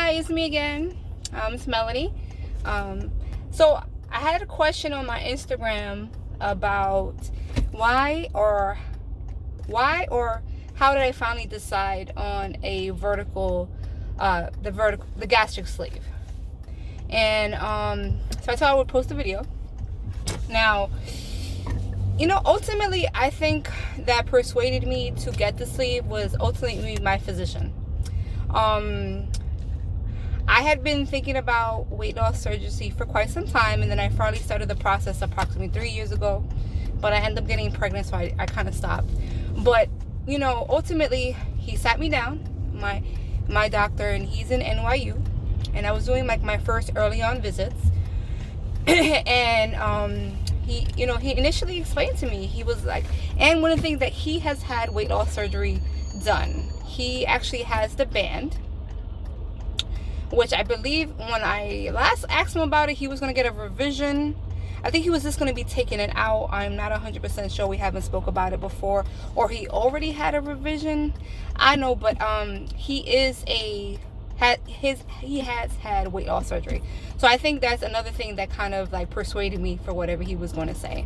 Hi, it's me again. It's Melanie. So I had a question on my Instagram about why or how did I finally decide on a the gastric sleeve. And so I thought I would post a video. Now, ultimately, I think that persuaded me to get the sleeve was ultimately my physician. I had been thinking about weight loss surgery for quite some time, and then I finally started the process approximately 3 years ago, but I ended up getting pregnant, so I kind of stopped. But ultimately, he sat me down, my doctor, and he's in NYU, and I was doing like my first early on visits. And he initially explained to me, he was like, and one of the things that he has had weight loss surgery done, he actually has the band, which I believe when I last asked him about it, he was going to get a revision. I think he was just going to be taking it out. I'm not 100% sure. We haven't spoke about it before, or he already had a revision. I know, but he has had weight loss surgery. So I think that's another thing that kind of like persuaded me for whatever he was going to say.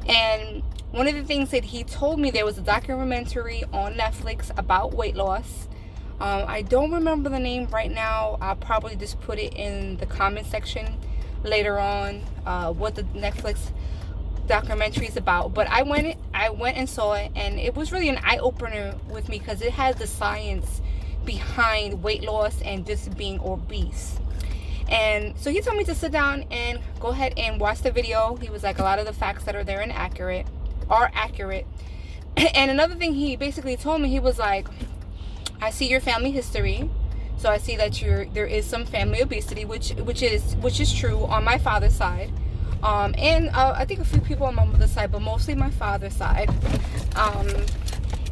And one of the things that he told me, there was a documentary on Netflix about weight loss. I don't remember the name right now. I'll probably just put it in the comment section later on, what the Netflix documentary is about. But I went and saw it, and it was really an eye-opener with me because it has the science behind weight loss and just being obese. And so he told me to sit down and go ahead and watch the video. He was like, a lot of the facts that are there are accurate. And another thing he basically told me, he was like, I see your family history, so I see that there is some family obesity, which is true on my father's side, and I think a few people on my mother's side, but mostly my father's side.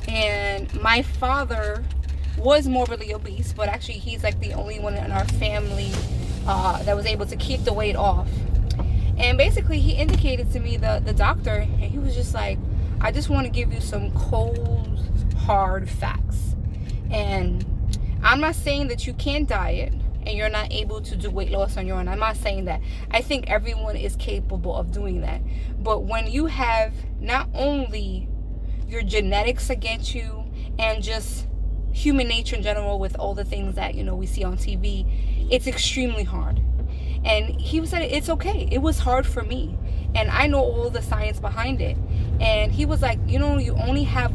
And my father was morbidly obese, but actually he's like the only one in our family that was able to keep the weight off. And basically he indicated to me, the doctor, and he was just like, I just want to give you some cold, hard facts. And I'm not saying that you can't diet and you're not able to do weight loss on your own. I'm not saying that. I think everyone is capable of doing that. But when you have not only your genetics against you and just human nature in general, with all the things that we see on TV, it's extremely hard. And he was like, it's okay. It was hard for me, and I know all the science behind it. And he was like, you only have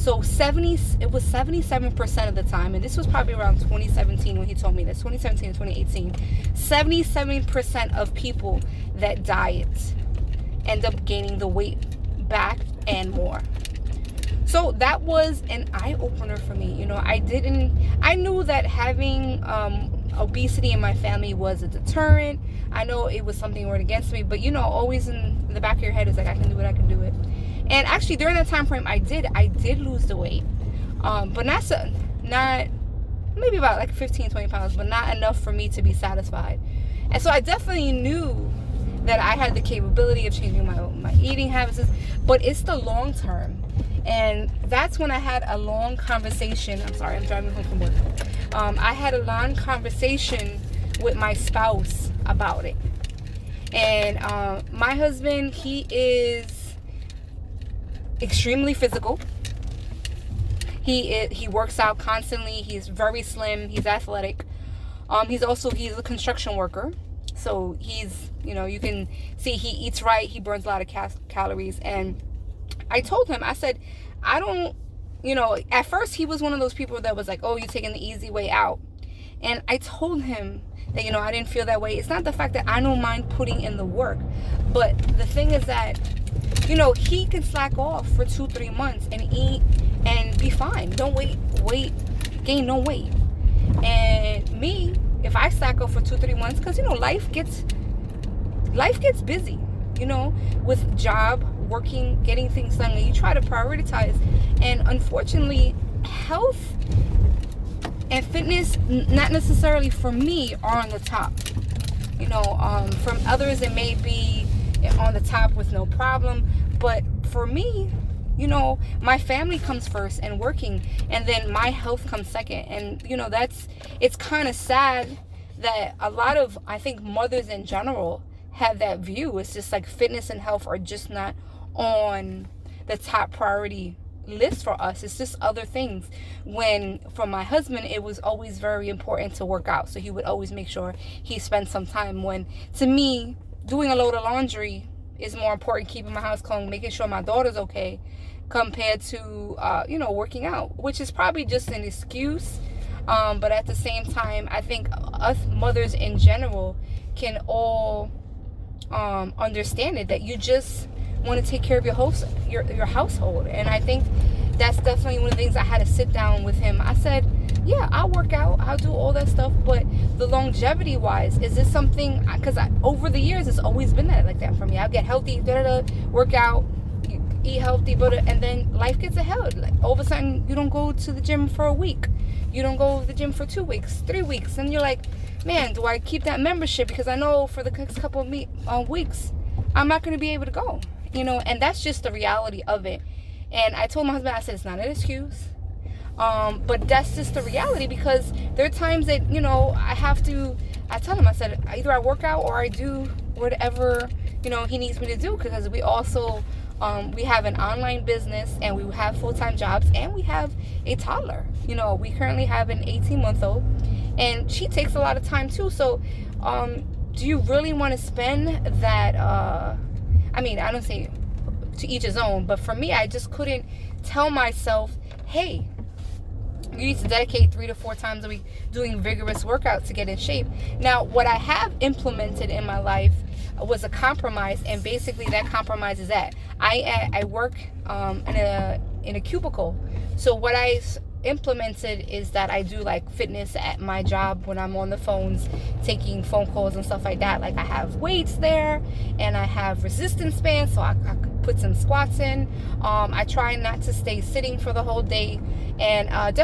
it was 77% of the time, and this was probably around 2017 when he told me this, 2017 and 2018, 77% of people that diet end up gaining the weight back and more. So that was an eye-opener for me. I knew that having obesity in my family was a deterrent. I know it was something were against me, but always in the back of your head is like, I can do it. And actually during that time frame, I did lose the weight, but not maybe about like 15-20 pounds, but not enough for me to be satisfied. And so I definitely knew that I had the capability of changing my eating habits, but it's the long term. And that's when I had a long conversation. I'm sorry, I'm driving home from work. I had a long conversation with my spouse about it. And my husband, he is extremely physical. He works out constantly. He's very slim. He's athletic. He's a construction worker. So he's, you can see he eats right. He burns a lot of calories. And I told him, I said, I don't, at first he was one of those people that was like, oh, you're taking the easy way out. And I told him that, I didn't feel that way. It's not the fact that I don't mind putting in the work, but the thing is that, he can slack off for 2-3 months and eat and be fine. Don't gain no weight. And me, if I slack off for 2-3 months, because, life gets busy, with job, working, getting things done, and you try to prioritize. And unfortunately, health and fitness, not necessarily for me, are on the top. From others, it may be on the top with no problem. But for me, my family comes first and working, and then my health comes second. And it's kind of sad that a lot of, I think, mothers in general have that view. It's just like fitness and health are just not on the top priority list for us. It's just other things. When for my husband, it was always very important to work out, so he would always make sure he spent some time. When to me, doing a load of laundry is more important, keeping my house clean, making sure my daughter's okay, compared to working out, which is probably just an excuse. But at the same time, I think us mothers in general can all understand it, that you just want to take care of your household. And I think that's definitely one of the things I had to sit down with him. I said, yeah, I'll work out, I'll do all that stuff, but the longevity wise, is this something, because over the years it's always been like that for me. I'll get healthy, work out, eat healthy, and then life gets ahead. Like all of a sudden you don't go to the gym for a week, you don't go to the gym for 2 weeks, 3 weeks, and you're like, man, do I keep that membership? Because I know for the next couple of weeks I'm not going to be able to go, and that's just the reality of it. And I told my husband, I said, it's not an excuse, but that's just the reality, because there are times that I tell him, I said, either I work out or I do whatever he needs me to do, because we also we have an online business, and we have full-time jobs, and we have a toddler. We currently have an 18-month-old, and she takes a lot of time too. So do you really want to spend that I don't say to each his own, but for me, I just couldn't tell myself, hey, you need to dedicate 3 to 4 times a week doing vigorous workouts to get in shape. Now, what I have implemented in my life was a compromise, and basically that compromise is that I work in a cubicle. So what I implemented is that I do like fitness at my job when I'm on the phones taking phone calls and stuff like that. Like I have weights there, and I have resistance bands, so I put some squats in. I try not to stay sitting for the whole day, and it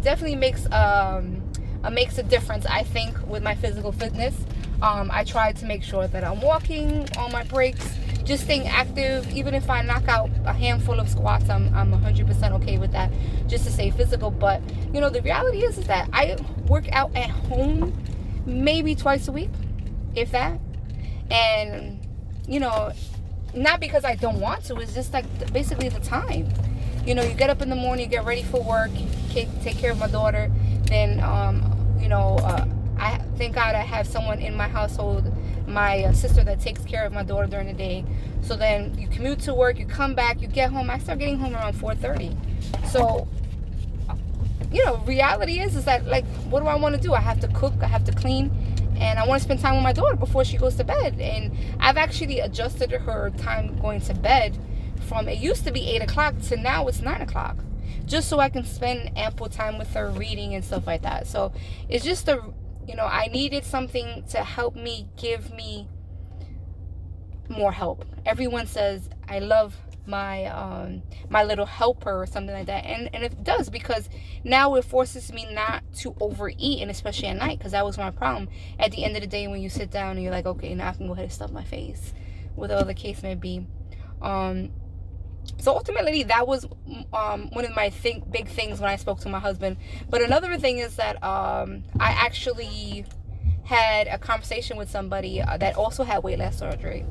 definitely makes a difference, I think, with my physical fitness. I try to make sure that I'm walking on my breaks, just staying active. Even if I knock out a handful of squats, I'm 100% okay with that, just to stay physical. But the reality is that I work out at home maybe twice a week, if that. And not because I don't want to, it's just like basically the time. You get up in the morning, you get ready for work, take care of my daughter, then I thank God I have someone in my household, my sister, that takes care of my daughter during the day. So then you commute to work, you come back, you get home. I start getting home around 4:30. So reality is that, like, what do I want to do? I have to cook, I have to clean, and I want to spend time with my daughter before she goes to bed. And I've actually adjusted her time going to bed from, it used to be 8 o'clock to now it's 9 o'clock, just so I can spend ample time with her reading and stuff like that. So it's just I needed something to help me, give me more help. Everyone says I love my my little helper or something like that, and it does, because now it forces me not to overeat, and especially at night, because that was my problem. At the end of the day, when you sit down and you're like, okay, now I can go ahead and stuff my face, whatever the case may be. So ultimately, that was one of my big things when I spoke to my husband. But another thing is that I actually had a conversation with somebody that also had weight loss surgery.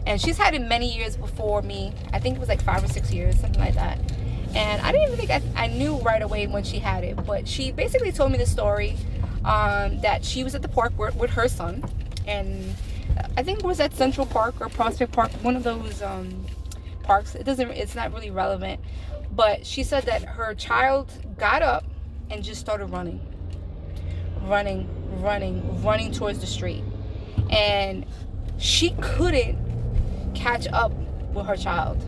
And she's had it many years before me. I think it was like 5 or 6 years, something like that. And I didn't even think I knew right away when she had it. But she basically told me the story that she was at the park with her son. And I think it was at Central Park or Prospect Park, one of those parks. It's not really relevant, but she said that her child got up and just started running towards the street, and she couldn't catch up with her child.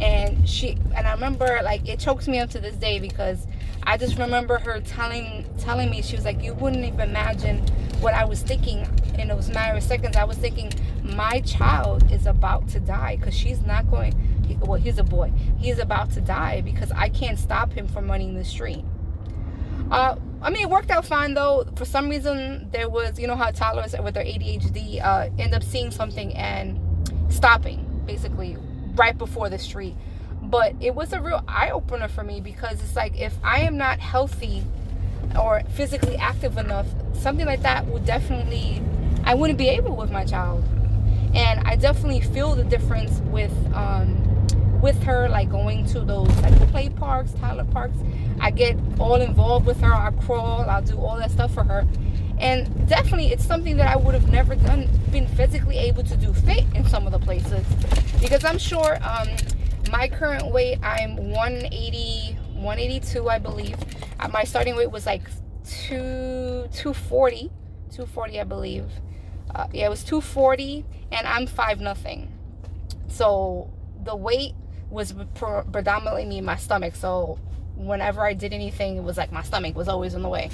And I remember, like, it chokes me up to this day, because I just remember her telling me, she was like, you wouldn't even imagine what I was thinking in those matter of seconds. I was thinking, my child is about to die, because she's not going, well, he's a boy, he's about to die because I can't stop him from running the street. It worked out fine, though. For some reason, there was, how toddlers with their ADHD end up seeing something and stopping, basically right before the street. But it was a real eye-opener for me, because it's like, if I am not healthy or physically active enough, something like that would definitely, I wouldn't be able with my child. And I definitely feel the difference with her, like going to those like play parks, toddler parks. I get all involved with her. I crawl, I'll do all that stuff for her. And definitely it's something that I would have never been physically able to do fit in some of the places, because I'm sure my current weight, I'm 182, I believe. My starting weight was like 240, I believe. Yeah, it was 240, and I'm 5'0". So the weight was predominantly me and my stomach. So whenever I did anything, it was like my stomach was always in the way.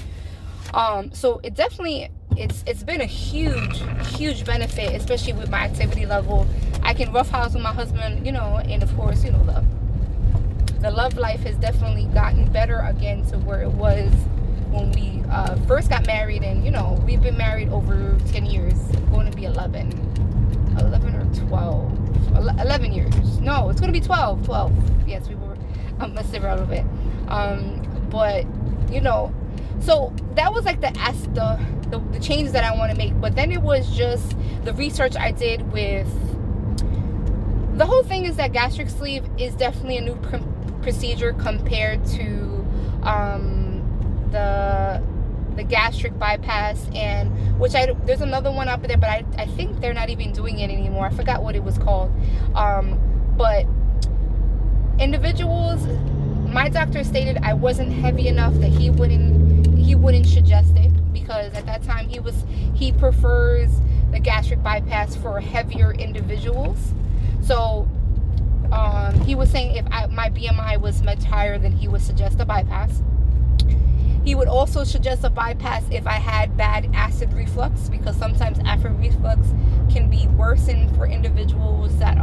So it definitely, it's been a huge benefit, especially with my activity level. I can roughhouse with my husband, and of course, the love life has definitely gotten better again to where it was when we first got married. And we've been married over 10 years, going to be 11 or 12, 11 years. No, it's going to be 12. Yes, we were messing around a little bit. But so that was like the change that I want to make. But then it was just the research I did with the whole thing, is that gastric sleeve is definitely a new procedure compared to the gastric bypass, and there's another one up there, but I think they're not even doing it anymore. I forgot what it was called. But individuals, my doctor stated I wasn't heavy enough, that he wouldn't suggest it, because at that time he prefers the gastric bypass for heavier individuals. So he was saying if my BMI was much higher, then he would suggest a bypass. He would also suggest a bypass if I had bad acid reflux, because sometimes acid reflux can be worsened for individuals that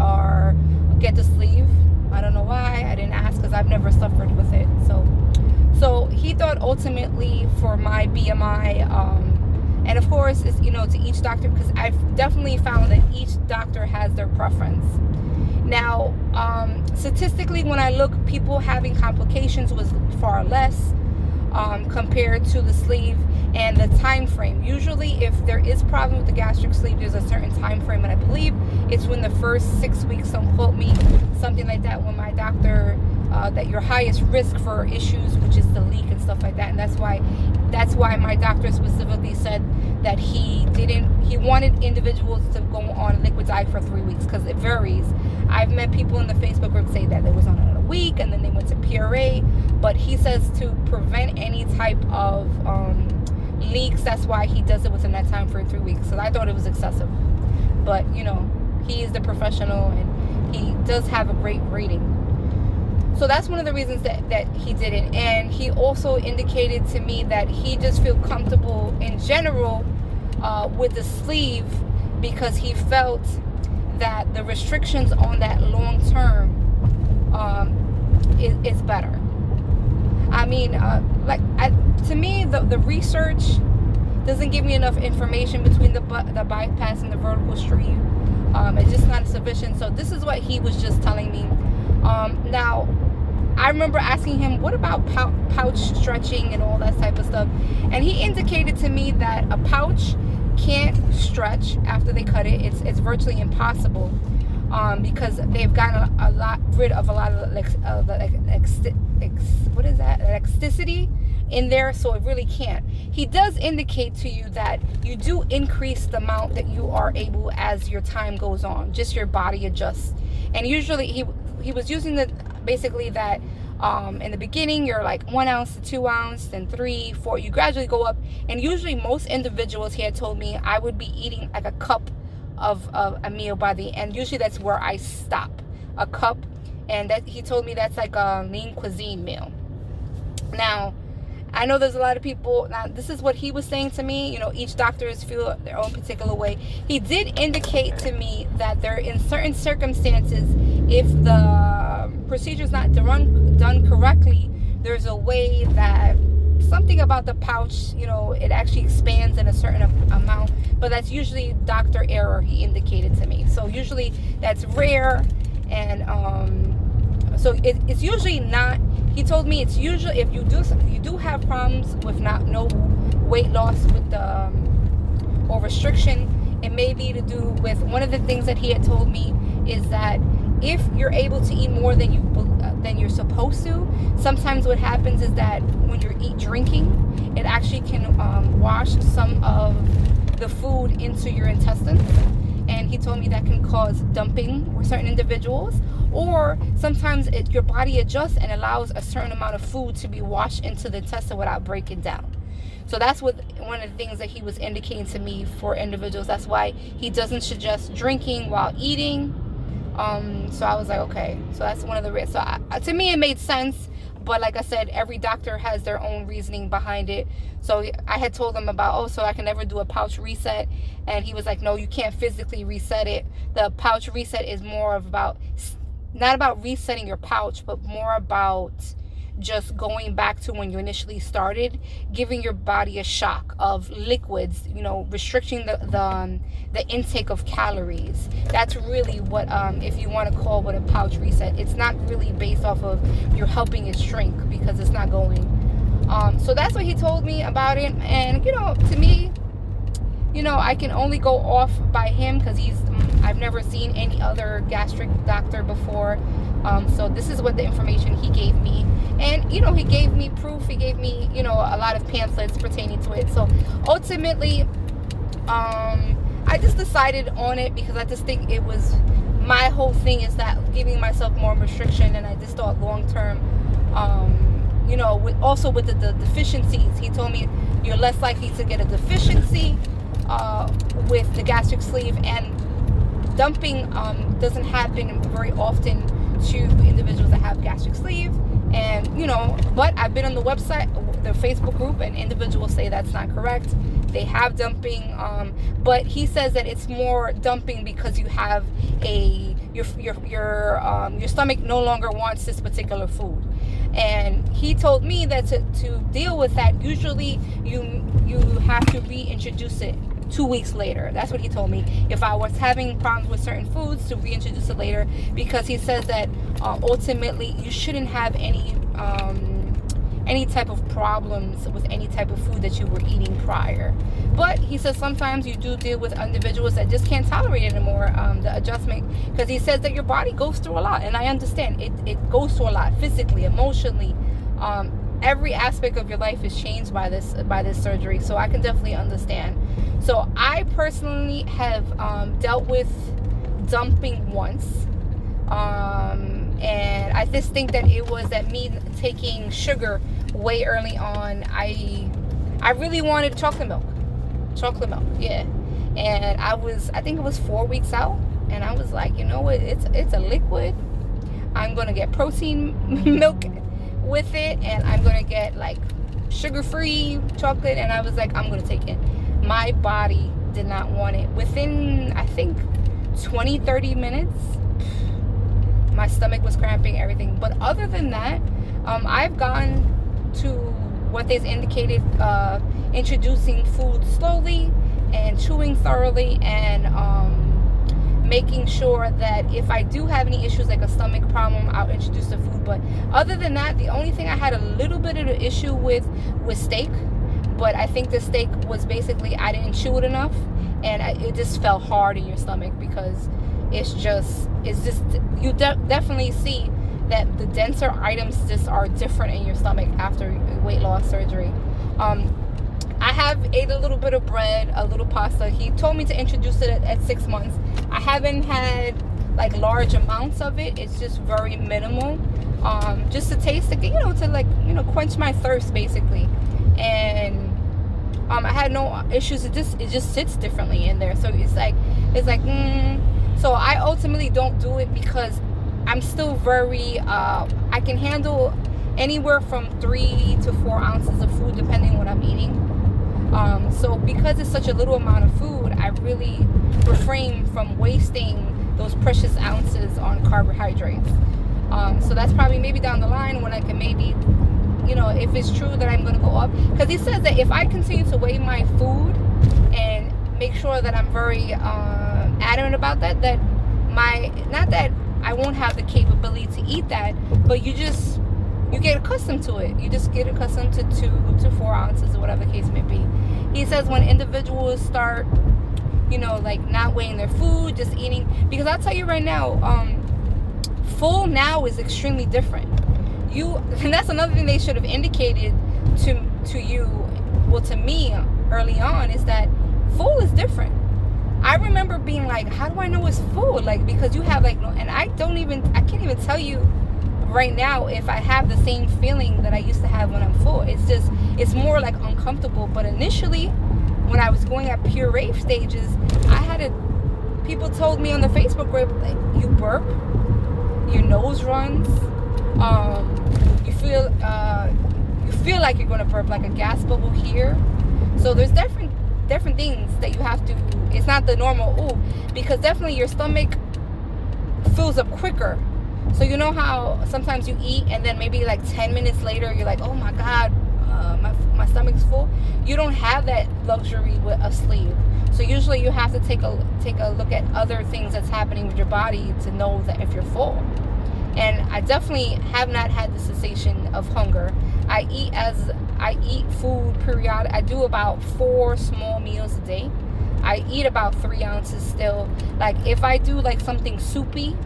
get the sleeve. I don't know why. I didn't ask, because I've never suffered with it. So he thought ultimately for my BMI, and of course it's to each doctor, because I've definitely found that each doctor has their preference. Now, statistically, when I look, people having complications was far less compared to the sleeve, and the time frame. Usually, if there is problem with the gastric sleeve, there's a certain time frame, and I believe it's when the first 6 weeks. Don't quote me, something like that. When my doctor, that your highest risk for issues, which is the leak and stuff like that, and that's why my doctor specifically said that he wanted individuals to go on a liquid diet for 3 weeks, because it varies. I've met people in the Facebook group say that they was on it a week and then they went to PRA, but he says to prevent any type of leaks, that's why he does it within that time for 3 weeks. So I thought it was excessive, but he is the professional and he does have a great rating. So that's one of the reasons that he did it. And he also indicated to me that he just feel comfortable in general with the sleeve, because he felt that the restrictions on that long term is better. I mean, to me, the research doesn't give me enough information between the bypass and the vertical sleeve. It's just not sufficient. So this is what he was just telling me. Now, I remember asking him, what about pouch stretching and all that type of stuff? And he indicated to me that a pouch can't stretch after they cut it. It's virtually impossible, because they've gotten rid of a lot of elasticity in there, so it really can't. He does indicate to you that you do increase the amount that you are able as your time goes on, just your body adjusts. And usually he was using basically that in the beginning you're like 1 ounce to 2 ounce, then 3, 4, you gradually go up. And usually most individuals, he had told me, I would be eating like a cup of a meal by the end. Usually that's where I stop, a cup. And that he told me that's like a lean cuisine meal. Now, I know there's a lot of people, now this is what he was saying to me, each doctors feel their own particular way. He did indicate to me that there, in certain circumstances, if the procedure is not done correctly, there's a way that something about the pouch, it actually expands in a certain amount, but that's usually doctor error, he indicated to me. So usually that's rare, and So it's usually not. He told me it's usually if you do have problems with no weight loss with the or restriction, it may be to do with one of the things that he had told me is that if you're able to eat more than you're supposed to, sometimes what happens is that when you're drinking, it actually can wash some of the food into your intestines. And he told me that can cause dumping with certain individuals, or sometimes your body adjusts and allows a certain amount of food to be washed into the intestine without breaking down. So that's one of the things that he was indicating to me for individuals. That's why he doesn't suggest drinking while eating. So I was like, okay, so that's one of the risks. So to me, it made sense. But like I said, every doctor has their own reasoning behind it. So I had told him about, so I can never do a pouch reset. And he was like, no, you can't physically reset it. The pouch reset is more of not about resetting your pouch, but more about just going back to when you initially started, giving your body a shock of liquids, restricting the intake of calories. That's really what, if you want to call what a pouch reset. It's not really based off of you're helping it shrink, because it's not going. So that's what he told me about it. And to me, I can only go off by him because I've never seen any other gastric doctor before. So this is what the information he gave me. And, he gave me proof. He gave me, a lot of pamphlets pertaining to it. So ultimately, I just decided on it because I just think it was, my whole thing is that giving myself more restriction. And I just thought long term, with the deficiencies, he told me you're less likely to get a deficiency with the gastric sleeve, and dumping doesn't happen very often to individuals that have gastric sleeve. And but I've been on the website, the Facebook group, and individuals say that's not correct. They have dumping, but he says that it's more dumping because you have your stomach no longer wants this particular food. And he told me that to deal with that, usually you have to reintroduce it 2 weeks later. That's what he told me. If I was having problems with certain foods, to reintroduce it later, because he says that ultimately you shouldn't have any type of problems with any type of food that you were eating prior. But he says sometimes you do deal with individuals that just can't tolerate it anymore, the adjustment, because he says that your body goes through a lot, and I understand it goes through a lot physically, emotionally. Every aspect of your life is changed by this surgery, so I can definitely understand. So I personally have dealt with dumping once, and I just think that it was that me taking sugar way early on. I really wanted chocolate milk, yeah. And I think it was 4 weeks out, and I was like, you know what, it's a liquid. I'm gonna get protein milk with it, and I'm gonna get like sugar-free chocolate, and I was like, I'm gonna take it. My body did not want it. Within, I think, 20-30 minutes, my stomach was cramping, everything. But other than that, I've gone to what they've indicated, introducing food slowly and chewing thoroughly, and making sure that if I do have any issues like a stomach problem, I'll introduce the food. But other than that, the only thing I had a little bit of an issue with was steak. But I think the steak was basically, I didn't chew it enough, and it just felt hard in your stomach, because it's just you definitely see that the denser items just are different in your stomach after weight loss surgery. I have ate a little bit of bread, a little pasta. He told me to introduce it at 6 months. I haven't had like large amounts of it. It's just very minimal, just to taste it, to quench my thirst basically. And I had no issues. It just sits differently in there. So it's like so I ultimately don't do it because I'm still very I can handle anywhere from 3 to 4 ounces of food depending on what I'm eating. So because it's such a little amount of food, I really refrain from wasting those precious ounces on carbohydrates. So that's probably maybe down the line when I can maybe, if it's true that I'm going to go up. Because he says that if I continue to weigh my food and make sure that I'm very adamant about that I won't have the capability to eat that. But you get accustomed to it. You just get accustomed to 2 to 4 ounces or whatever the case may be. He says when individuals start, like not weighing their food, just eating, because I'll tell you right now, full now is extremely different. And that's another thing they should have indicated to you, well, to me early on, is that full is different. I remember being like, how do I know it's full? Like, because you have like no, and I can't even tell you right now if I have the same feeling that I used to have when I'm full. It's more like uncomfortable. But initially, when I was going at pure rave stages, people told me on the Facebook group, like, you burp, your nose runs, you feel like you're gonna burp, like a gas bubble here. So there's different things that you have to. It's not the normal because definitely your stomach fills up quicker. So you know how sometimes you eat and then maybe like 10 minutes later you're like, oh my god, my stomach's full. You don't have that luxury with a sleeve. So usually you have to take a look at other things that's happening with your body to know that if you're full. And I definitely have not had the sensation of hunger. I eat food periodic. I do about 4 small meals a day. I eat about 3 ounces still. Like if I do like something soupy,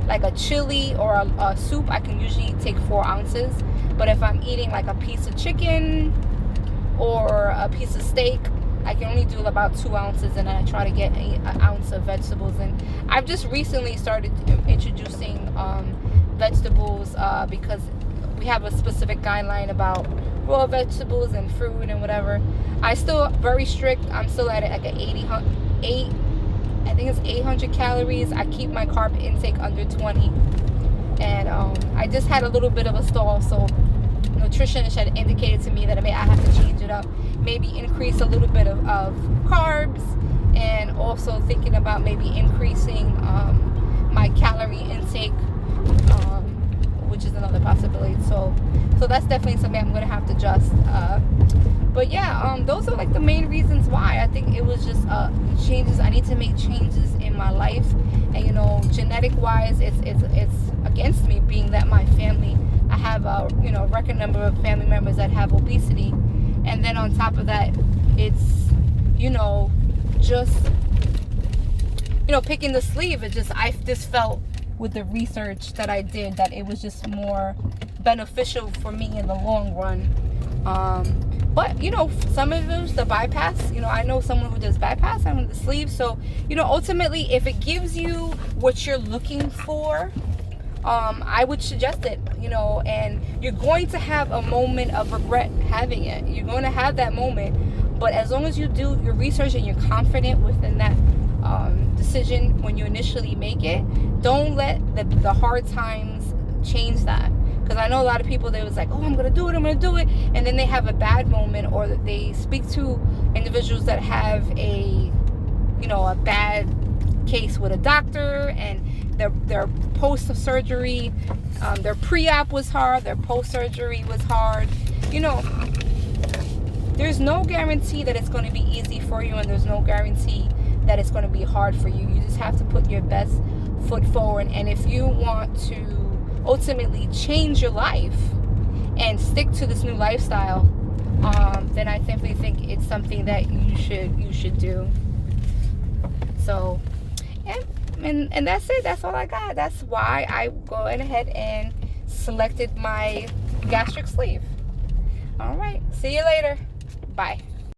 like a chili or a soup, I can usually take 4 ounces. But if I'm eating like a piece of chicken or a piece of steak, I can only do about 2 ounces, and then I try to get an ounce of vegetables. And I've just recently started introducing vegetables because we have a specific guideline about raw vegetables and fruit and whatever. I still very strict. I'm still at like an 800 calories. I keep my carb intake under 20, and I just had a little bit of a stall, so nutritionist had indicated to me that I have to change it up, maybe increase a little bit of carbs, and also thinking about maybe increasing my calorie intake, which is another possibility. So that's definitely something I'm gonna have to adjust. But yeah, those are like the main reasons why. I think it was just changes. I need to make changes in my life, and genetic wise, it's against me, being that my family, I have a record number of family members that have obesity, and then on top of that, it's just picking the sleeve. I just felt with the research that I did that it was just more beneficial for me in the long run. But some of those, the bypass, I know someone who does bypass on the sleeve. So ultimately, if it gives you what you're looking for, I would suggest it, and you're going to have a moment of regret having it. You're going to have that moment, but as long as you do your research and you're confident within that decision when you initially make it, don't let the hard times change that. Because I know a lot of people, they was like, oh, I'm going to do it, and then they have a bad moment, or they speak to individuals that have a bad case with a doctor, and their post-surgery, their pre-op was hard, their post-surgery was hard. There's no guarantee that it's going to be easy for you, and there's no guarantee that it's going to be hard for you. You just have to put your best foot forward. And if you want to ultimately change your life and stick to this new lifestyle, then I simply think it's something that you should do. So, and that's it. That's all I got. That's why I go ahead and selected my gastric sleeve. All right. See you later. Bye.